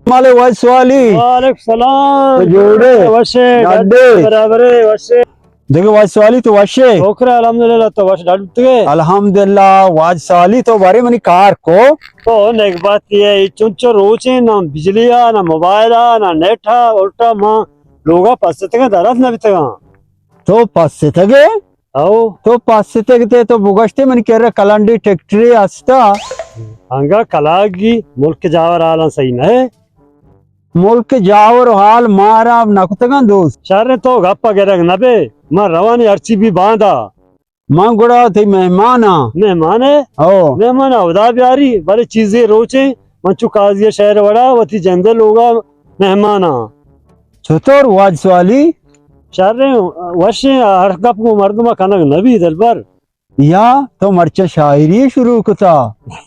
माले वाली वालेकुम सलाम जोड़े वशे डाडे बराबर है वशे देखो वाली तो वशे ओकरा अल्हम्दुलिल्लाह तो वश डाडते अल्हम्दुलिल्लाह वाली तो बारे मनी कार को तो नेक बात ये चुंचो रोचे ना बिजली ना मोबाइल ना नेट उल्टा मां लोगा पास तक दरस न बितगा तो पास से तगे आओ तो पास से तगते तो बुगश्ते मन कह रहा कलांडी टेक्ट्री आस्ता हंगा कलागी मुल्क जावर आला सही न है मुल्क जावर हाल मारा नकुतगा दोस्त शर्रे तो गप्पा गिरग नबे मां रवानी अर्ची भी बांधा मां गुड़ा थी मेहमाना मेहमान है ओ मेहमान उदा प्यारी बड़े चीजें रोचे मंचू काजिया शहर वड़ा वती जंदे लोगा मेहमाना छतोर वाली शर्रे वशे हर कप को मर्दमा कनक नबी दिल पर या तो मर्चा शायरी शुरू कुता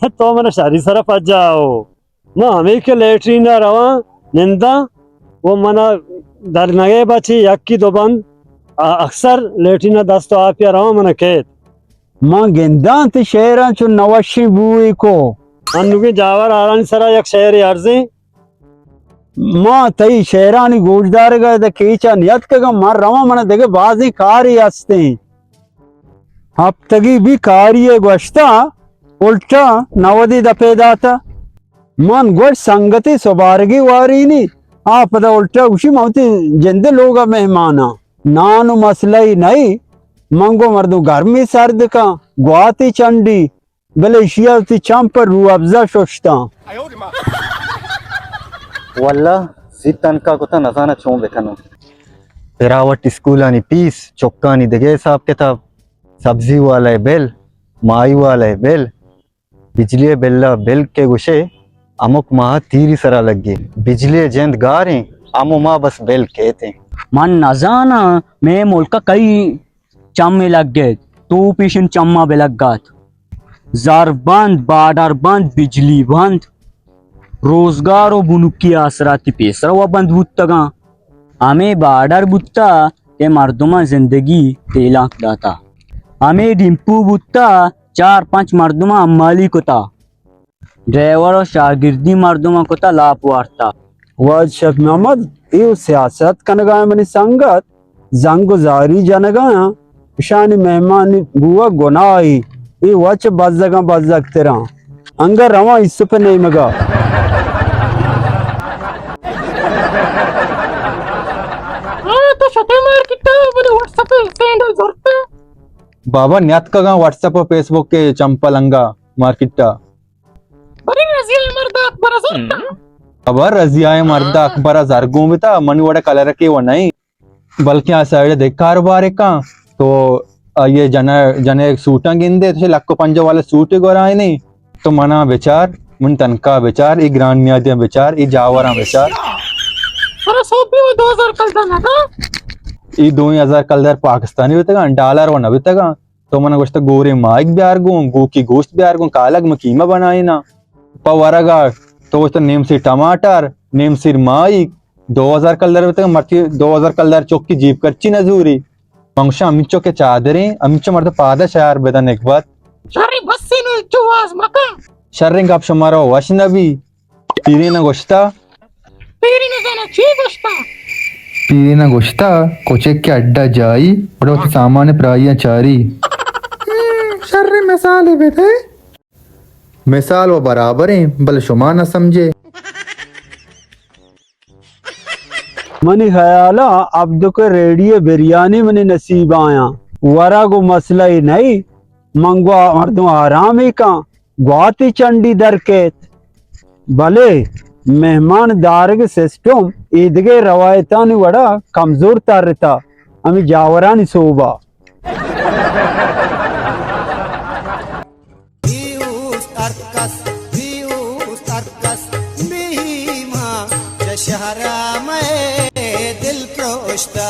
तो मैंने शादी सरफ आ जाओ मां हमें के लेटरिन रवा निंदा वो मना दर नगे बची यक्की दो बंद अक्सर लेटरिन दस तो आप या रवा मना खेत मां गेंदा ते शहरा चो नवशी बुई को अन्नुकी जावर आरानी सरा यक शहर अर्जे मां तई शहरानी गोजदार गा द केचा नियत का मार रवा मना देगे बाजी कारी हस्ते अब तगी भी कार्य गोश्ता उल्टा नवदी दपेदाता मन गोश संगति सुबारगी वारी नी आपदा उल्टा उसी मौती जिंदे लोगा मेहमाना नानु मसला ही नहीं मंगो मर्दू गर्मी सर्द का गुआती चंडी बले शियाती चंपर रू अफजा शोशता वल्ला सीतन का कुता नजाना चों बेखनो पेरावट स्कूल आनी पीस चौका नी दगे साहब के तब सब्जी वाला है बेल माई वाला है बेल बिजली बेल्ला बेल के गुशे अमुक माह तीरी सरा लग गई बिजली जेंद गारे अमो माँ बस बेल कहते मन नजाना मैं मुल्क कई चम्मे लग गए तू पीछन चम्मा बे लग गात जार बंद बाडर बंद बिजली बंद रोजगार बुनुकी आसराती पेसरा व बंद बुत्तगा हमें बाडर बुत्ता के मर्दुमा जिंदगी तेलाक दाता हमें डिम्पू बुत्ता 4-5 मर्दुमा अम्माली कोता ड्राइवर और शागिर्दी मर्दुमा कोता लाप वार्ता वाज शेख मोहम्मद ये सियासत कनगा मनी संगत जंगुजारी जनगा शानी मेहमान बुआ गुनाई ये वच बजग तेरा अंगर रवा इस पे नहीं मगा तो शटे मार किट्टा बने व्हाट्सएप पे सेंड जोरते बाबा न्यात का व्हाट्सएप और फेसबुक के चंपलंगा मार्केटा बड़ी रजिया मर्द अकबर अजर खबर रजिया मर्दा अकबर जरगू में था मनी वड़ा कलर के वो नहीं बल्कि आ साइड देख कारोबार का तो ये जने सूटा गिंदे तो लक्को पंजो वाले सूट गोराए नहीं तो मना विचार मन तनका विचार ई ग्रान्यादिया विचार ई जावरा विचार अरे सो भी वो 2000 कल था ना ई 2000 कलर पाकिस्तानी बितेगा डॉलर वो न बितेगा तो मना कुछ तो गोरे माइक ब्यार गो की गोश्त ब्यार गो कालग में कीमा बनाई ना पवरगा तो तो नेम से टमाटर नेम सिर माइक 2000 कलर बितेगा मर्ची 2000 कलर चौक की जीप कच्ची नजूरी पंक्शा अमिचो के चादरें अमिचो मर्द पादा शहर बेदन एक बात शरी बस्सी ने चुवाज मका शर्रिंग आप शमारो वशनबी पीरीना गोश्ता तेरी ने जाना ची गोश्ता पीरीना गोश्ता कोचे के अड्डा जाई और सामान्य प्राइयां चारी शर्री मिसाल बेटे मिसाल वो बराबर हैं बल शुमा न समझे मनी ख्याला अब को रेडियो बिरयानी मनी नसीब आया वरा को मसला ही नहीं मंगवा मर्दों आराम ही का गुआती चंडी दरकेत भले मेहमान दारग सिस्टम ईदगे रवायता नि वड़ा कमजोर तारता हमें जावरा नि सोबा शहरा में दिल प्रोश्ता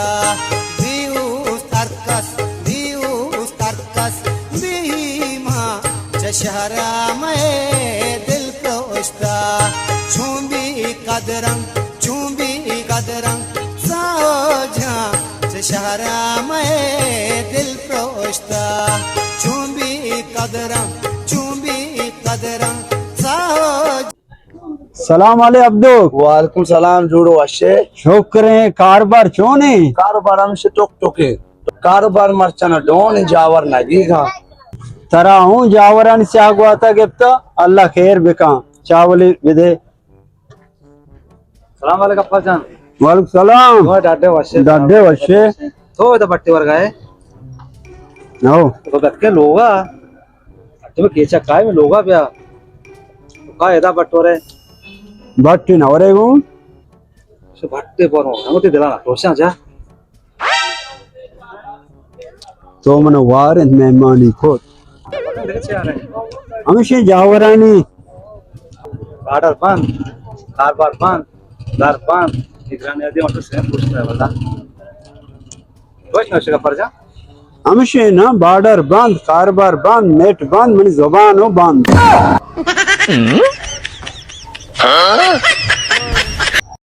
शहरा में दिल प्रोश्ता चूंबी कदरंग साझा शहरा में दिल प्रोश्ता चूंबी कदरंग साझा सलाम वाले अब्दो वालेकुम सलाम जोड़ो अशे छोकरे कारबार चोने कारोबार हमसे टोक टोके कारोबार मर्चना डोन जावर नगी खा तरा हूँ जावरान से आगवाता गिफ्ता अल्लाह खैर बिका चावली विदे सलाम वालेकुम अप्पा जान वालेकुम सलाम वो डाडे वशे दादे वशे तो इधर बट्टे वर्ग है नो तो बक्के लोगा तुम्हें केचा काय में लोगा ब्या तो का एदा बट्टोरे बट्टी नवरेगू से भट्टे पर हो हम तो दिलाना रोशा जा तो मन वार मेहमानी खोत हमेशा जावरानी ऑर्डर बंद कारोबार बंद दर बंद निगरानी आदि और सेम पूछता है वाला रोज नशे का परजा हमेशा ना बॉर्डर बंद कारबार बंद नेट बंद मेरी जुबान हो बंद